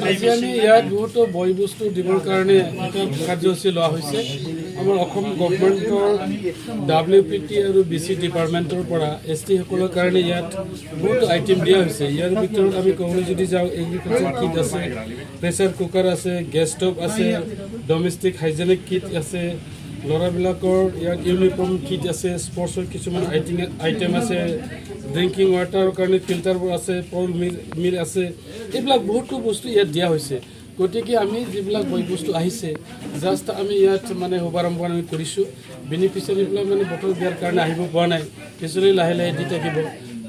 আজি আমি ইয়াত বহুতো বয় বস্তু দিবৰ কাৰণে এটা কাৰ্যসূচী লোৱা হৈছে। আমাৰ অসম গভৰ্ণমেণ্টৰ WPT আৰু BC ডিপাৰ্টমেণ্টৰ পৰা ST সকলৰ কাৰণে ইয়াত বহুতো আইটেম দিয়া হৈছে। ইয়াৰ ভিতৰত আমি ক'বলৈ যদি যাওঁ, এগ্ৰিকালচাৰ কিট আছে, প্ৰেছাৰ কুকাৰ আছে, গেছ ষ্টভ আছে, ডমেষ্টিক হাইজেনিক কিট আছে, ল'ৰাবিলাকৰ ইয়াত ইউনিফৰ্ম কিট আছে, স্পৰ্টছৰ কিছুমান আইটেম আছে, ড্ৰিংকিং ৱাটাৰৰ কাৰণে ফিল্টাৰবোৰ আছে, পল মিল আছে, এইবিলাক বহুতো বস্তু ইয়াত দিয়া হৈছে। গতিকে আমি যিবিলাক বয় বস্তু আহিছে জাষ্ট আমি ইয়াত মানে শুভাৰম্ভ আমি কৰিছোঁ। বেনিফিচিয়াৰীবিলাক মানে বটল দিয়াৰ কাৰণে আহিব পৰা নাই, পিছলৈ লাহে লাহে দি থাকিব।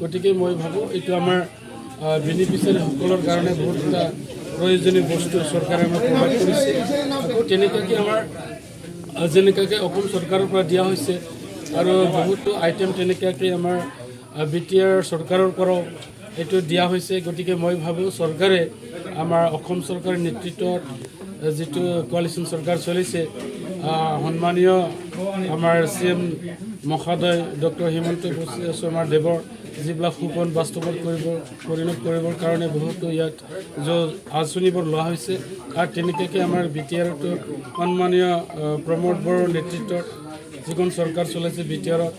গতিকে মই ভাবোঁ এইটো আমাৰ বেনিফিচিয়াৰীসকলৰ কাৰণে বহুত এটা প্ৰয়োজনীয় বস্তু চৰকাৰে আমাক প্ৰভাইড কৰিছে। আকৌ তেনেকুৱাকৈ আমাৰ যেনেকুৱাকৈ অসম চৰকাৰৰ পৰা দিয়া হৈছে আৰু বহুতো আইটেম তেনেকুৱাকৈ আমাৰ BTR চৰকাৰৰ পৰাও এইটো দিয়া হৈছে। গতিকে মই ভাবোঁ চৰকাৰে আমাৰ অসম চৰকাৰৰ নেতৃত্বত যিটো কোৱালিশ্যন চৰকাৰ চলিছে, সন্মানীয় আমাৰ CM মহোদয় ডক্টৰ হিমন্ত বিশ্ব শৰ্মা দেৱৰ যিবিলাক সুপন বাস্তৱত পৰিণত কৰিবৰ কাৰণে বহুতো ইয়াত আঁচনিবোৰ লোৱা হৈছে। আৰু তেনেকুৱাকৈ আমাৰ BTRটো সন্মানীয় প্ৰমোদ বড়োৰ নেতৃত্বত যিখন চৰকাৰ চলাইছে BTRত,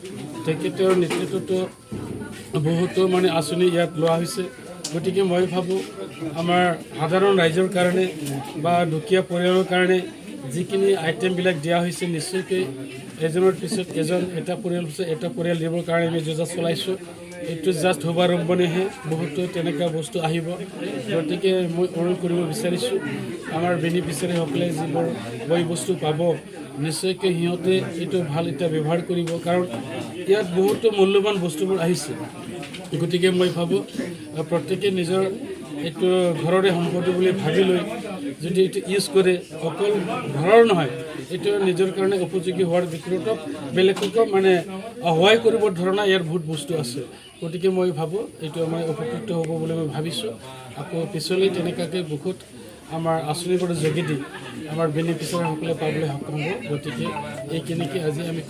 তেখেতৰ নেতৃত্বতো বহুতো মানে আঁচনি ইয়াত লোৱা হৈছে। গতিকে মই ভাবোঁ আমাৰ সাধাৰণ ৰাইজৰ কাৰণে বা দুখীয়া পৰিয়ালৰ কাৰণে যিখিনি আইটেমবিলাক দিয়া হৈছে, নিশ্চয়কৈ এজনৰ পিছত এজন, এটা পৰিয়াল পিছত এটা পৰিয়াল দিবৰ কাৰণে আমি যোজনা চলাইছোঁ। এইটো জাষ্ট শুভাৰম্ভণিহে, বহুতো তেনেকুৱা বস্তু আহিব। গতিকে মই অনুৰোধ কৰিব বিচাৰিছোঁ আমাৰ বেনিফিচিয়াৰীসকলে যিবোৰ বয় বস্তু পাব, নিশ্চয়কৈ সিহঁতে এইটো ভাল এটা ব্যৱহাৰ কৰিব, কাৰণ ইয়াত বহুতো মূল্যৱান বস্তুবোৰ আহিছে। গতিকে মই ভাবোঁ প্ৰত্যেকে নিজৰ এইটো ঘৰৰে সম্পত্তি বুলি ভাবি লৈ যদি এইটো ইউজ কৰে, অকল ঘৰৰ নহয়, এইটো নিজৰ কাৰণে উপযোগী হোৱাৰ ভিতৰত বেলেগকো মানে সহায় কৰিবৰ ধৰণে ইয়াৰ বহুত বস্তু আছে। গতিকে মই ভাবোঁ এইটো আমাৰ উপকৃত হ'ব বুলি মই ভাবিছোঁ। আকৌ পিছলৈ তেনেকুৱাকৈ বহুত আমাৰ আঁচনিবোৰৰ যোগেদি আমাৰ বেনিফিচিয়াৰীসকলে পাবলৈ সক্ষম হ'ব। গতিকে এইখিনিকে আজি আমি